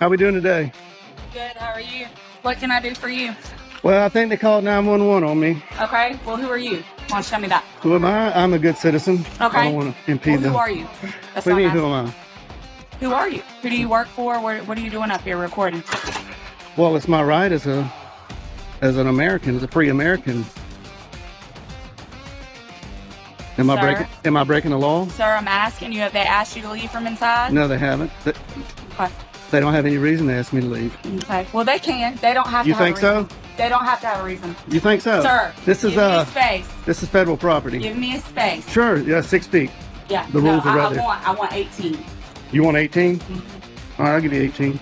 How we doing today? Good, how are you? What can I do for you? Well, I think they called 911 on me. Okay, well, who are you? Why don't you tell me that? Who am I? I'm a good citizen. Okay. I don't want to impede Well, who are you? That's What do you not mean, who am I? Who are you? Who do you work for? What are you doing up here recording? Well, it's my right as an American, as a free American. Am I breaking the law? Sir, I'm asking you, have they asked you to leave from inside? No, they haven't. Okay. They don't have any reason to ask me to leave. Okay. Well, they can. They don't have You to have think a reason. so? They don't have to have a reason. You think so? Sir, this is give me a space. This is federal property. Give me a space. Sure, yeah, 6 feet. Yeah. The rules are right there. I want 18. You want 18? Mm-hmm. All right, I'll give you 18.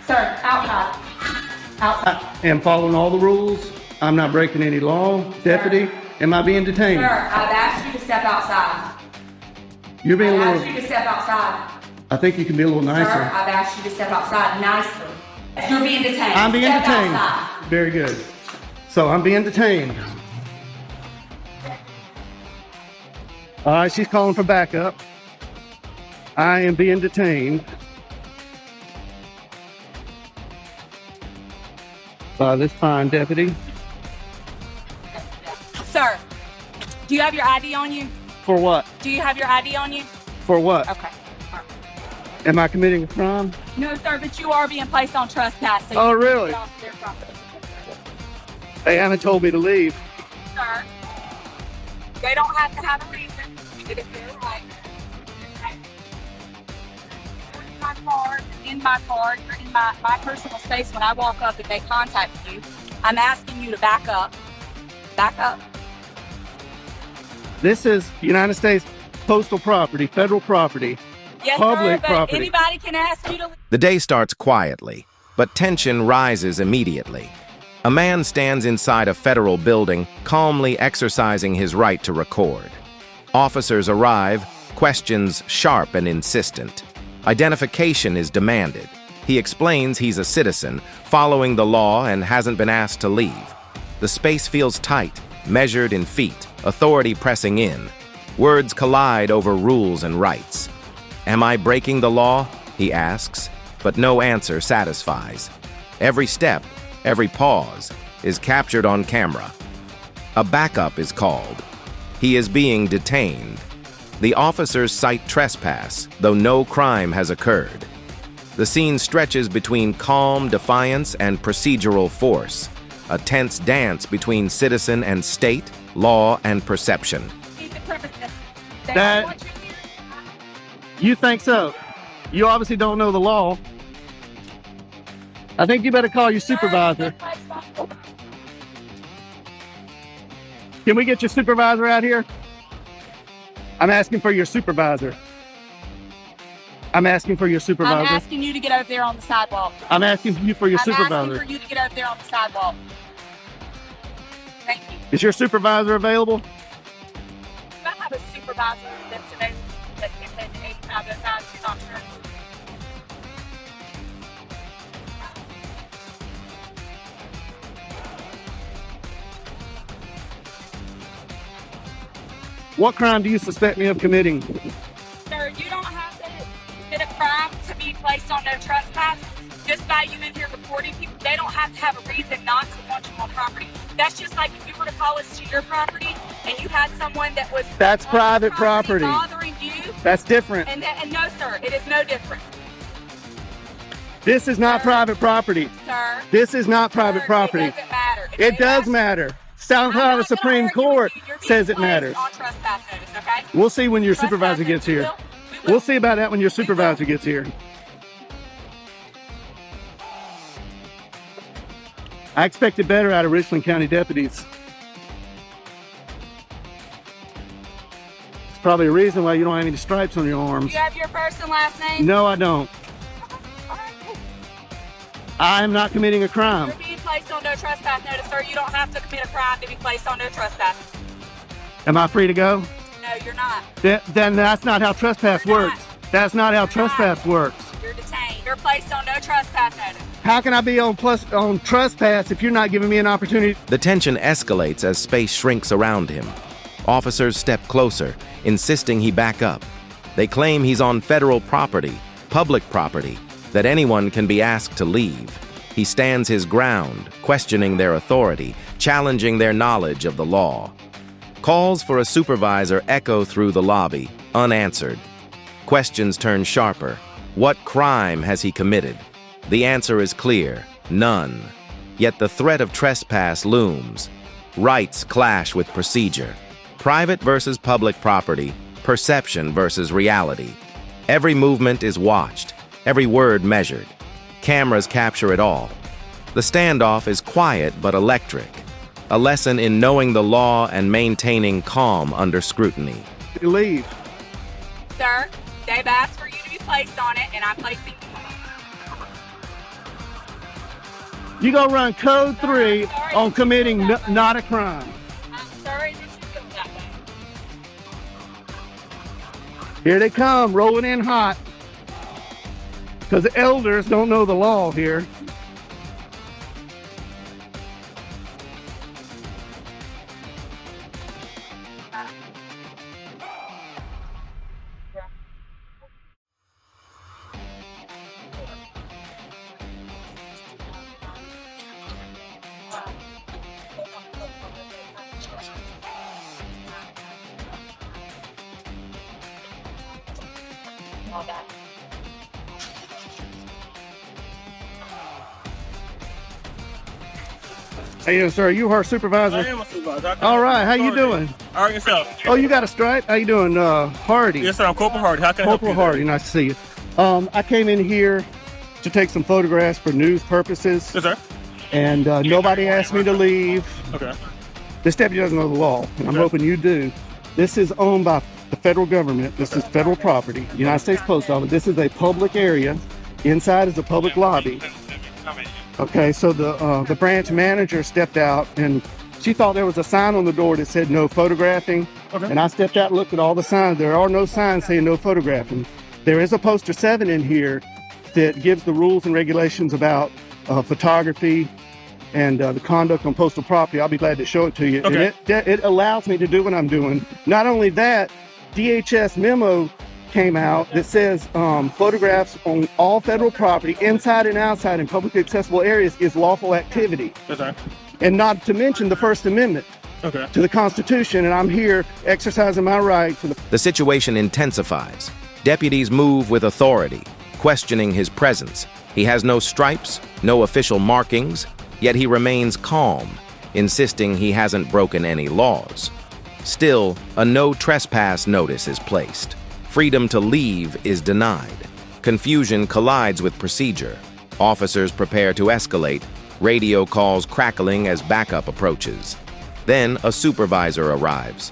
Sir, outside. Outside. I am following all the rules. I'm not breaking any law. Deputy, am I being detained? Sir, I've asked you to step outside. You're being a I've little... asked you to step outside. I think you can be a little nicer. Sir, I've asked you to step outside nicely. You're being detained. I'm being Step detained. outside. Very good. So I'm being detained. All right, she's calling for backup. I am being detained. By this fine deputy. Sir, do you have your ID on you? For what? Do you have your ID on you? For what? Okay. All right. Am I committing a crime? No, sir, but you are being placed on trespass. So Oh, you can really? get off their property. They haven't told me to leave. Sir, they don't have to have a reason. It is their right. In my car, you're in my personal space. When I walk up and they contact you, I'm asking you to back up. Back up. This is United States postal property, federal property, Yes, public sir, but property. anybody can ask you to leave. The day starts quietly, but tension rises immediately. A man stands inside a federal building, calmly exercising his right to record. Officers arrive, questions sharp and insistent. Identification is demanded. He explains he's a citizen, following the law and hasn't been asked to leave. The space feels tight, measured in feet, authority pressing in. Words collide over rules and rights. Am I breaking the law? He asks, but no answer satisfies. Every step, every pause, is captured on camera. A backup is called. He is being detained. The officers cite trespass, though no crime has occurred. The scene stretches between calm defiance and procedural force, a tense dance between citizen and state, law and perception. That, you think so? You obviously don't know the law. I think you better call your supervisor. Can we get your supervisor out here? I'm asking for your supervisor. I'm asking for your supervisor. I'm asking you to get over there on the sidewalk. I'm asking you for your I'm supervisor. asking for you to get over there on the sidewalk. Thank you. Is your supervisor available? Do I have a supervisor that's available that can take the 8505 to not sure? What crime do you suspect me of committing? Sir, you don't have to commit a crime to be placed on no trespass. Just by you in here reporting people, they don't have to have a reason not to want you on property. That's just like if you were to call us to your property and you had someone that was That's private property. bothering you. That's different. And no, sir, it is no different. This is not private property. Sir. This is not private Sir, property. It doesn't matter. If It they does ask- matter. South I'm Carolina not gonna Supreme argue with Court you. You're being says it placed matters. on trespass notice, okay? We'll see when your Trespass supervisor notice, gets we here. will. We'll see about that when your supervisor gets here. I expected better out of Richland County deputies. It's probably a reason why you don't have any stripes on your Do arms. you have your first and last name? No, I don't. All right, cool. I am not committing a crime. You're being placed on no trespass notice, sir. You don't have to commit a crime to be placed on no trespass. Am I free to go? No, you're not. Then that's not how trespass You're not. works. That's not how You're trespass works. You're detained. You're placed on no trespass notice. How can I be on trespass if you're not giving me an opportunity? The tension escalates as space shrinks around him. Officers step closer, insisting he back up. They claim he's on federal property, public property, that anyone can be asked to leave. He stands his ground, questioning their authority, challenging their knowledge of the law. Calls for a supervisor echo through the lobby, unanswered. Questions turn sharper. What crime has he committed? The answer is clear: none. Yet the threat of trespass looms. Rights clash with procedure. Private versus public property, perception versus reality. Every movement is watched, every word measured. Cameras capture it all. The standoff is quiet but electric, a lesson in knowing the law and maintaining calm under scrutiny. Leave. Sir, they've asked for you to be placed on it, and I'm placing you. You gonna run code 3 on committing not a crime. I'm sorry that you feel that way. Here they come, rolling in hot. Because the elders don't know the law here. Hey, sir, you our supervisor? I am a supervisor. All right, how you doing? All right, yourself. Oh, you got a stripe? How you doing, Hardy? Yes, sir. I'm Corporal Hardy. How can I help you? Corporal Hardy, nice to see you. I came in here to take some photographs for news purposes. Yes, sir. And nobody asked me to leave. Okay. This deputy doesn't know the law, and I'm hoping you do. This is owned by the federal government. This is federal property, United States Post Office. This is a public area. Inside is a public lobby. Okay, so the branch manager stepped out, and she thought there was a sign on the door that said no photographing. Okay. And I stepped out and looked at all the signs. There are no signs saying no photographing. There is a poster 7 in here that gives the rules and regulations about photography and the conduct on postal property. I'll be glad to show it to you. Okay. And it allows me to do what I'm doing. Not only that, DHS memo came out that says photographs on all federal property, inside and outside in publicly accessible areas, is lawful activity. Yes, sir. And not to mention the First Amendment Okay. to the Constitution, and I'm here exercising my right to the... The situation intensifies. Deputies move with authority, questioning his presence. He has no stripes, no official markings, yet he remains calm, insisting he hasn't broken any laws. Still, a no trespass notice is placed. Freedom to leave is denied. Confusion collides with procedure. Officers prepare to escalate, radio calls crackling as backup approaches. Then a supervisor arrives.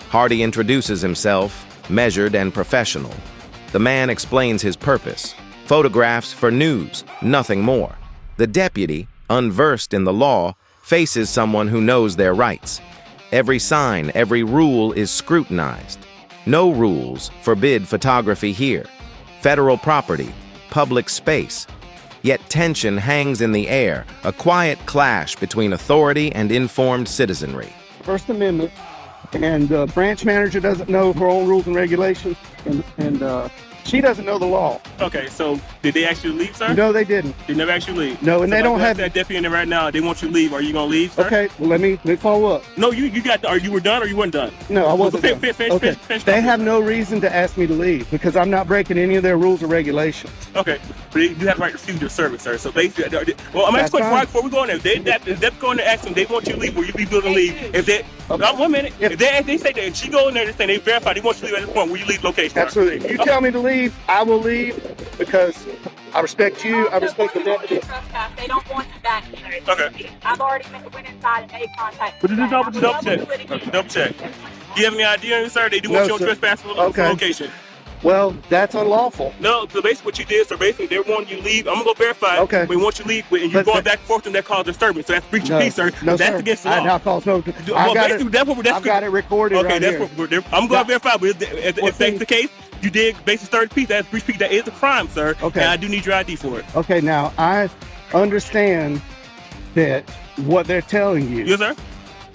Hardy introduces himself, measured and professional. The man explains his purpose. Photographs for news, nothing more. The deputy, unversed in the law, faces someone who knows their rights. Every sign, every rule is scrutinized. No rules forbid photography here. Federal property, public space. Yet tension hangs in the air, a quiet clash between authority and informed citizenry. First Amendment, and the branch manager doesn't know her own rules and regulations, and she doesn't know the law. Okay, so did they actually leave, sir? No, they didn't. They never actually leave? No, and So they if don't I have... that deputy in there right now. They want you to leave. Are you going to leave, sir? Okay, well, let me follow up. No, you got, are you were done or you weren't done? No, I wasn't done. Okay, Finish. they have no reason to ask me to leave because I'm not breaking any of their rules or regulations. Okay, but you have the right to refuse your service, sir. So basically, well, I'm That's asking fine. right before we go in there. If they go in there and ask them, they want you to leave, will you be willing to leave? If they, Okay. 1 minute, if they say that, if she go in there and say they verify, they want you to leave at this point, will you leave location? sir? Absolutely. If you tell me to leave, I will leave because I respect you, I respect the deputy. Trespass. They don't want you back here. Okay. I've already went inside and made contact. But just double check. check. Double check. Do you have any idea, sir? They do No, want you on sir. trespass for Okay. location. Well, that's unlawful. No, so basically what you did, so basically they want you to leave. I'm gonna go verify. Okay. We want you to leave, and you're But- going back and forth, and that causes disturbance. So that's breach of peace, sir. No, That's sir. against the I law. now cause no. Well, I got basically, it. that's what I've got it recorded Okay, right that's here. what I'm going to verify. But if Well, that's see- the case, you did basically third peace. That's breach of peace. That is a crime, sir. Okay. And I do need your ID for it. Okay, now I understand that what they're telling you. Yes, sir.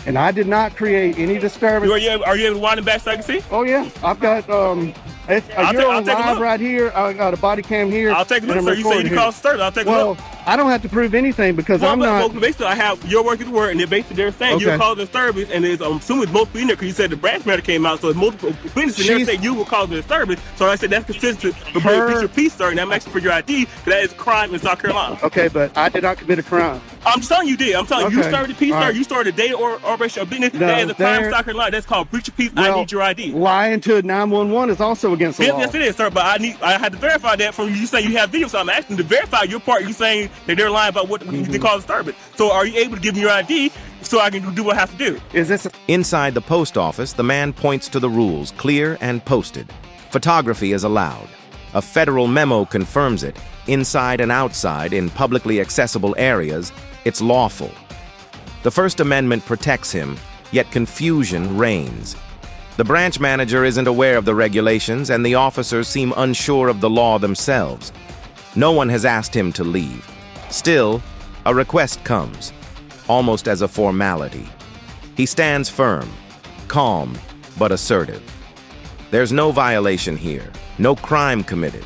And I did not create any disturbance. Are you able to wind it back so I can see? Oh yeah, I've got you're on live right here. I got a body cam here. I'll take a look, and sir. You say you cause disturbance. I'll take a look. Well, I don't have to prove anything because I'm not. Well, basically, I have your work is word, and basically they're saying you're causing disturbance, and I'm assuming it's multiple in there because you said the branch matter came out, so it's multiple witnesses in there saying you were causing disturbance. So I said that's consistent with your piece, sir, and I'm asking for your ID because that is a crime in South Carolina. Okay, but I did not commit a crime. I'm telling you did. I'm telling you, you started the piece, sir. You started a data or operation of business. That is a crime in South Carolina. That's called breach of peace. I need your ID. Lying to 911 is also against the law. Yes, it is, sir. But I had to verify that from you. You saying you have video, so I'm asking to verify your part. You saying that they're lying about what they call disturbance. So are you able to give me your ID so I can do what I have to do? Is this Inside the post office, the man points to the rules, clear and posted. Photography is allowed. A federal memo confirms it. Inside and outside, in publicly accessible areas, it's lawful. The First Amendment protects him, yet confusion reigns. The branch manager isn't aware of the regulations, and the officers seem unsure of the law themselves. No one has asked him to leave. Still, a request comes, almost as a formality. He stands firm, calm, but assertive. There's no violation here, no crime committed.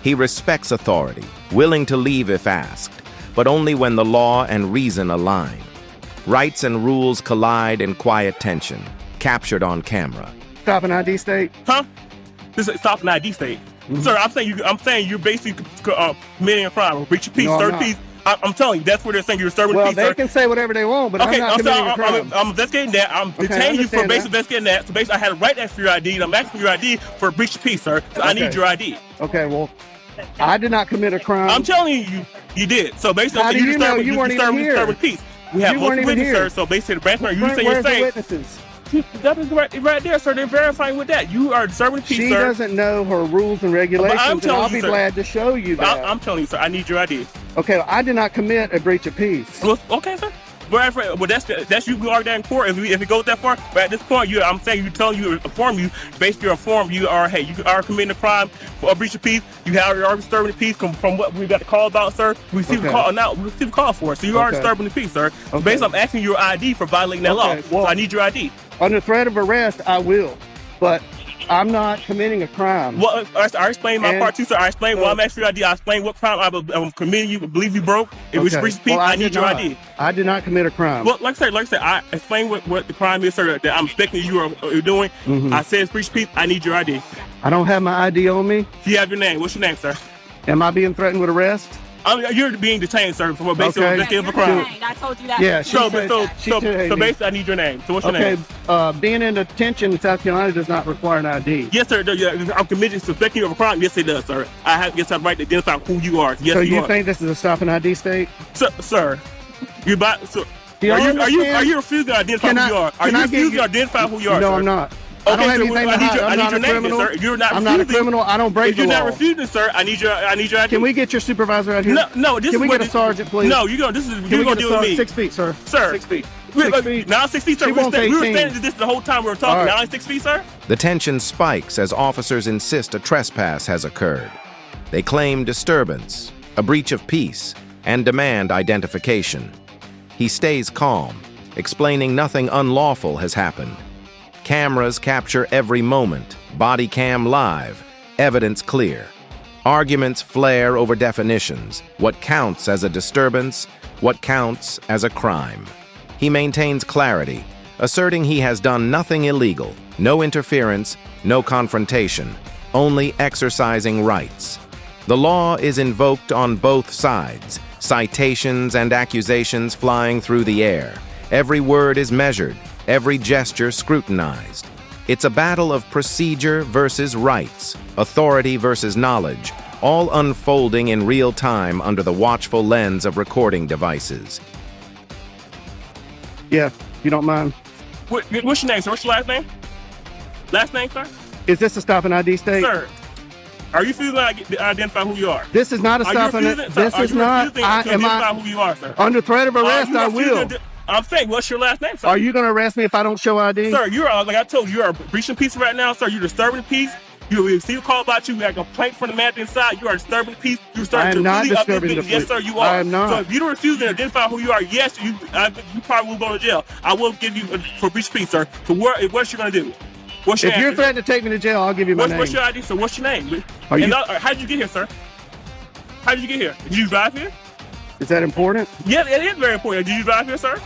He respects authority, willing to leave if asked, but only when the law and reason align. Rights and rules collide in quiet tension, captured on camera. Stop an ID state? Huh? This is stop an ID state. Sir, I'm saying you're basically committing a crime, breach of peace, third peace. I'm telling you, that's where they're saying you're disturbing the peace. Well, they can say whatever they want, but I'm not committing a crime. I'm investigating that. I'm detaining you for basically investigating that. So basically, I had a right to ask for your ID, and I'm asking for your ID for a breach of peace, sir. So I need your ID. Okay, well, I did not commit a crime. I'm telling you did. So basically, how do you know you weren't even here? Disturbing peace. We have multiple witnesses, sir. So basically, the branch manager, Where's the witnesses? That is right there, sir. They're verifying with that. You are disturbing peace, sir. She doesn't know her rules and regulations, and I'll be glad to show you that. I'm telling you, sir. I need your ID. Okay, well, I did not commit a breach of peace. Well, okay, sir. Well, that's you argue that in court if it goes that far. But at this point, I'm saying basically you're informed you are committing a crime for a breach of peace. You are disturbing the peace from what we got the call about, sir. We received a call now. We received a call for it. So you are disturbing the peace, sir. So basically, I'm asking your ID for violating that law. Well, so I need your ID. Under threat of arrest, I will, but I'm not committing a crime. Well, I explained my part too, sir. I explained why I'm asking your ID. I explained what crime I'm committing. You believe you broke. It was breach of peace. I need your ID. I did not commit a crime. Well, like I said, I explained what the crime is, sir. That I'm expecting you are doing. I said it's breach of peace. I need your ID. I don't have my ID on me. Do you have your name? What's your name, sir? Am I being threatened with arrest? You're being detained, sir, for basically investigating a crime. I told you that. Yeah, so basically, I need your name. So what's your name? Being in detention in South Carolina does not require an ID. Yes, sir. I'm committed to suspecting you of a crime. Yes, it does, sir. I have the right to identify who you are. Yes, so you think this is a stop and ID state? Sir, are you refusing to identify who you are? Are you refusing to identify who you are? No, I'm not. Okay, I don't have anything to hide. I need your name, sir. You're not. I'm not a criminal. I don't break the law. If you're not refusing, sir, I need your ID. Can we get your supervisor out here? No. Can we get a sergeant, please? No, you're gonna deal with me. 6 feet, sir. Sir, 6 feet. Now 6 feet, sir. We were standing this the whole time we were talking. Now 6 feet, sir. The tension spikes as officers insist a trespass has occurred. They claim disturbance, a breach of peace, and demand identification. He stays calm, explaining nothing unlawful has happened. Cameras capture every moment, body cam live, evidence clear. Arguments flare over definitions, what counts as a disturbance, what counts as a crime. He maintains clarity, asserting he has done nothing illegal, no interference, no confrontation, only exercising rights. The law is invoked on both sides, citations and accusations flying through the air. Every word is measured, every gesture scrutinized. It's a battle of procedure versus rights, authority versus knowledge, all unfolding in real time under the watchful lens of recording devices. Yeah, you don't mind. What's your name, sir? What's your last name? Last name, sir? Is this a stop and ID state? Sir, are you refusing to identify who you are? This is not a stop and ID. This is not. Identify who you are, sir? Under threat of arrest, I will. I'm saying, what's your last name, sir? Are you going to arrest me if I don't show ID? Sir, you're like I told you, you are breaching peace right now, sir. You're disturbing the peace. You receive a call about you. We have a complaint from the manager inside. You are disturbing the peace. You're I starting am to not really up this disturbing the business. Yes, peace. sir, you are. I am not. So if you don't refuse to identify who you are, yes, you probably will go to jail. I will give you for breach of peace, sir. So what's you gonna do? What's your If you're answer? threatening to take me to jail, I'll give you my name. What's your ID, sir? What's your name? Are you- How did you get here, sir? How did you get here? Did you drive here? Is that important? Yes, it is very important. Did you drive here, sir?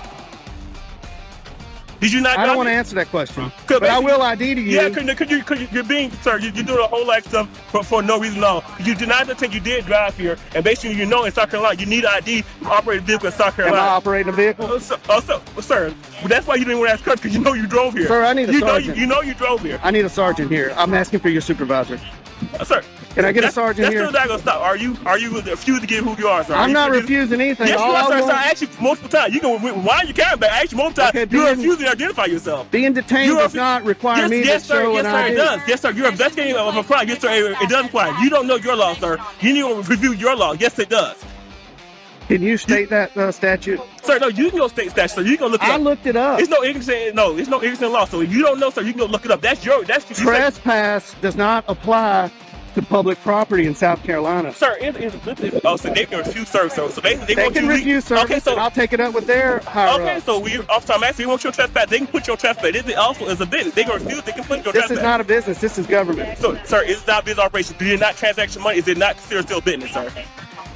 Did you not? I drive don't want to here? answer that question. 'Cause But I basically- will ID to you. Yeah, cause you're being, sir, you're doing a whole lot of stuff for no reason at all. You did not think you did drive here, and basically you know in South Carolina you need an ID to operate a vehicle in South Am I Carolina. operating a vehicle? Sir, that's why you didn't want to ask because you know you drove here. Sir, I need a you sergeant. You know you drove here. I need a sergeant here. I'm asking for your supervisor. Sir, Can I get a sergeant that's here? still not gonna stop. Are you refusing to give who you are, sir? I'm You not refusing- refusing anything. Yes, you All are, I sir. want- I asked you multiple times. You can wind your camera back. I asked you multiple times. Okay, You're being- refusing to identify yourself. Being detained You are- does not require me yes, to sir. show Yes, an sir. ID. It does. Yes, sir. You're investigating of a crime. Yes, sir. It does apply. You don't know your law, sir. You need to review your law. Yes, it does. Can you state that statute? Sir, no, you can go state statute, sir. You can look it I up. looked it up. It's no ignorance in law. So if you don't know, sir, you can go look it up. That's you say- Trespass does not apply to public property in South Carolina. Sir, so they can refuse service. So basically, They want can you refuse service, Okay, so and I'll take it up with their higher okay, ups. so I'm asking, you want your trespass? They can put your trespass. This also is a business. They can refuse. They can put your This trespass. is not a business. This is government. So, sir, it's not business operation. Do you not transaction money? Is it not considered still business, sir?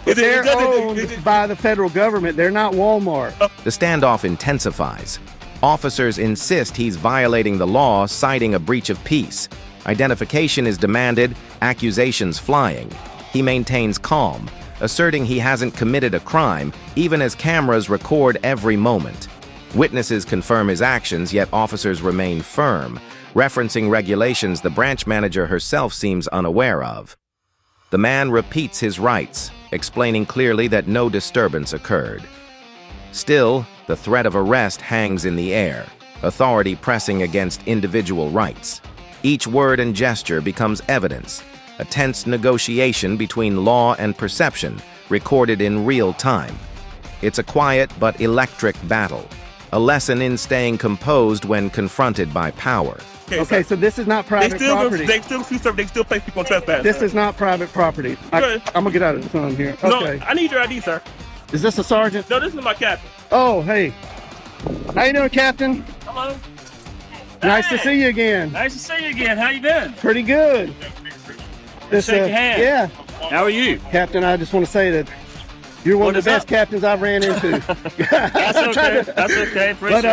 Is They're it doesn't- owned by the federal government. They're not Walmart. The standoff intensifies. Officers insist he's violating the law, citing a breach of peace. Identification is demanded, accusations flying. He maintains calm, asserting he hasn't committed a crime, even as cameras record every moment. Witnesses confirm his actions, yet officers remain firm, referencing regulations the branch manager herself seems unaware of. The man repeats his rights, explaining clearly that no disturbance occurred. Still, the threat of arrest hangs in the air, authority pressing against individual rights. Each word and gesture becomes evidence, a tense negotiation between law and perception, recorded in real time. It's a quiet but electric battle, a lesson in staying composed when confronted by power. Okay, so this is not private property. They still place people on trespass. This sir. is not private property. I'm Good. gonna get out of the sun here. Okay. No, I need your ID, sir. Is this a sergeant? No, this is my captain. Oh, hey. How you doing, Captain? Hello. Nice to Hey. see you again. Nice to see you again. How you doing? Pretty good. This, Shake your hand. Yeah, How are you? Captain, I just want to say that you're one What of the is best up? captains I've ran into. That's okay. That's okay. Appreciate But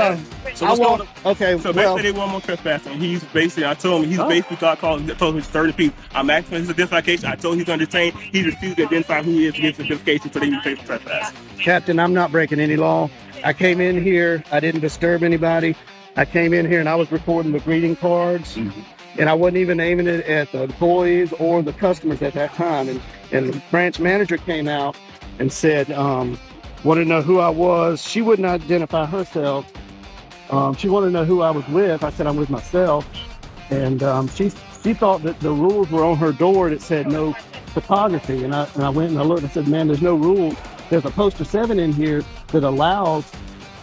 it. So I what's want. going Okay, So well, basically, they want more trespassing. He's basically, I told him, Oh. basically told him he's 30 people. I'm asking for his identification. I told him he's under detained. He refused to identify who he is to get his identification, so they can pay for trespass. Captain, I'm not breaking any law. I came in here. I didn't disturb anybody. I came in here and I was recording the greeting cards, and I wasn't even aiming it at the employees or the customers at that time. And the branch manager came out and said, wanted to know who I was. She wouldn't identify herself. She wanted to know who I was with. I said I'm with myself, and she thought that the rules were on her door that said no photography. And I went and I looked and I said, man, there's no rules. There's a poster 7 in here that allows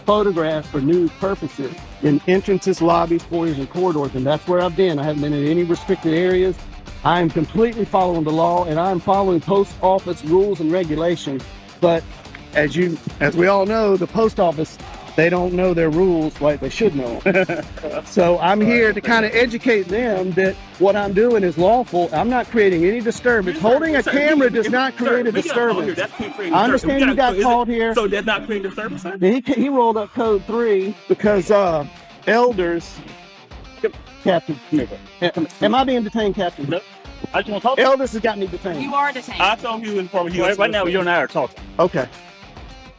photographs for news purposes in entrances, lobbies, foyers, and corridors, and that's where I've been. I haven't been in any restricted areas. I am completely following the law, and I am following post office rules and regulations. But as we all know, the post office, they don't know their rules like they should know. So I'm here to kind of educate them that what I'm doing is lawful. I'm not creating any disturbance. Holding a camera does not create a disturbance. I understand you got called here. So that's not creating disturbance, sir? He rolled up code 3 because elders. Captain, am I being detained, Captain? No. I just want to talk to you. Elders has got me detained. You are detained. I told him he was informing you. Right now, you and I are talking. Okay.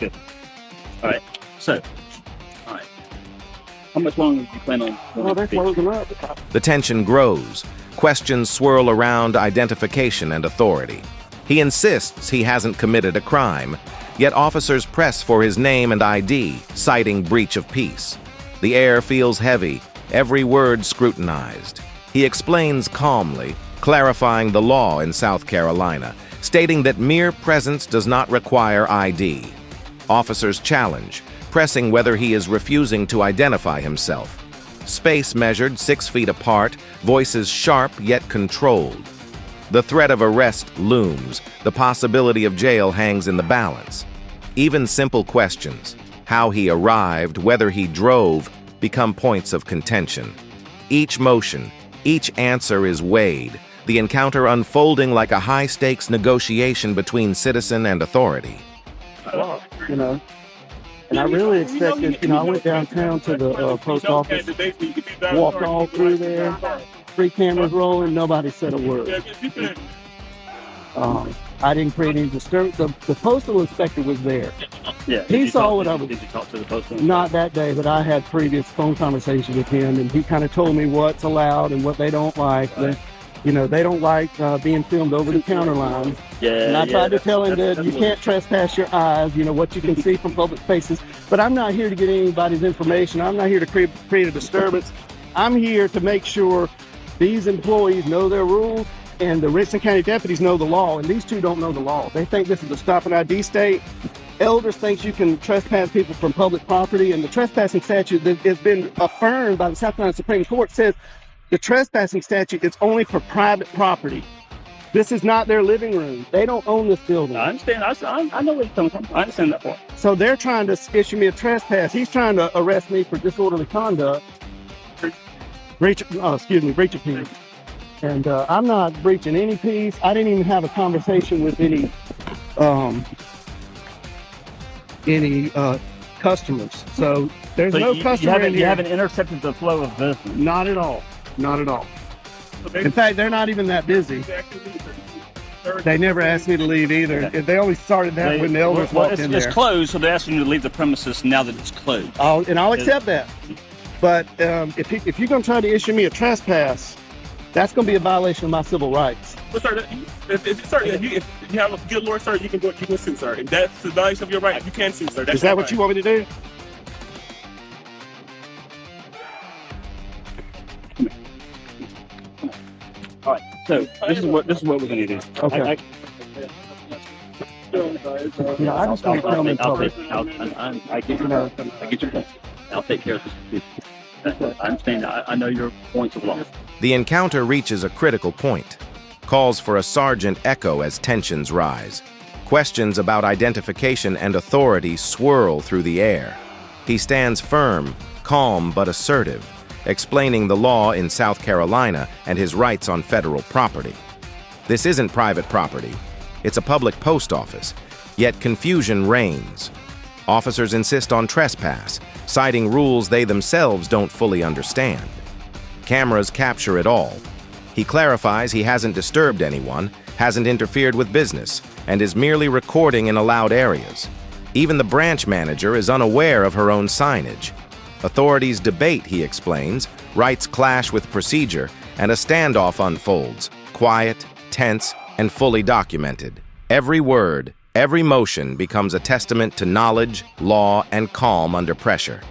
All right. So, all right. How much longer do you plan on? Well, they're closing up. The tension grows. Questions swirl around identification and authority. He insists he hasn't committed a crime, yet officers press for his name and ID, citing breach of peace. The air feels heavy, every word scrutinized. He explains calmly, clarifying the law in South Carolina, stating that mere presence does not require ID. Officers challenge, pressing whether he is refusing to identify himself. Space measured 6 feet apart, voices sharp yet controlled. The threat of arrest looms, the possibility of jail hangs in the balance. Even simple questions, how he arrived, whether he drove, become points of contention. Each motion, each answer is weighed, the encounter unfolding like a high-stakes negotiation between citizen and authority. You know, and I really expected, I went downtown to the post office, walked all through there, 3 cameras rolling, nobody said a word. I didn't create any disturbance. The postal inspector was there. Yeah. He saw what I was. Did you talk to the postal? Not that day, but I had previous phone conversations with him, and he kind of told me what's allowed and what they don't like. They don't like being filmed over the counter line. Yeah. And I tried to tell him that you that's can't trespass your eyes, what you can see from public spaces. But I'm not here to get anybody's information. I'm not here to create a disturbance. I'm here to make sure these employees know their rules and the Richland County deputies know the law. And these two don't know the law. They think this is a stop and ID state. Elders thinks you can trespass people from public property, and the trespassing statute that has been affirmed by the South Carolina Supreme Court says the trespassing statute is only for private property. This is not their living room. They don't own this building. I understand. I know where you're coming from. I understand that part. So they're trying to issue me a trespass. He's trying to arrest me for disorderly conduct. Breach of peace. And I'm not breaching any peace. I didn't even have a conversation with any customers. So there's no customer in here. You haven't intercepted the flow of business. Not at all. Not at all. In fact, they're not even that busy. They never asked me to leave either. Okay. They only started that when the elders walked in there. It's closed, so they're asking you to leave the premises now that it's closed. I'll accept that. But if you're going to try to issue me a trespass, that's going to be a violation of my civil rights. But sir, if you have a good lawyer, sir, you can sue, sir. If that's a violation of your right, you can sue, sir. Is that what you want me to do? All right. So this is what we're going to do. Okay. I just want to tell them I get your point. I'll take care of this. I understand. I know your points of law. The encounter reaches a critical point. Calls for a sergeant echo as tensions rise. Questions about identification and authority swirl through the air. He stands firm, calm but assertive, explaining the law in South Carolina and his rights on federal property. This isn't private property. It's a public post office, yet confusion reigns. Officers insist on trespass, citing rules they themselves don't fully understand. Cameras capture it all. He clarifies he hasn't disturbed anyone, hasn't interfered with business, and is merely recording in allowed areas. Even the branch manager is unaware of her own signage. Authorities debate, he explains, rights clash with procedure, and a standoff unfolds, quiet, tense, and fully documented. Every word, every motion becomes a testament to knowledge, law, and calm under pressure.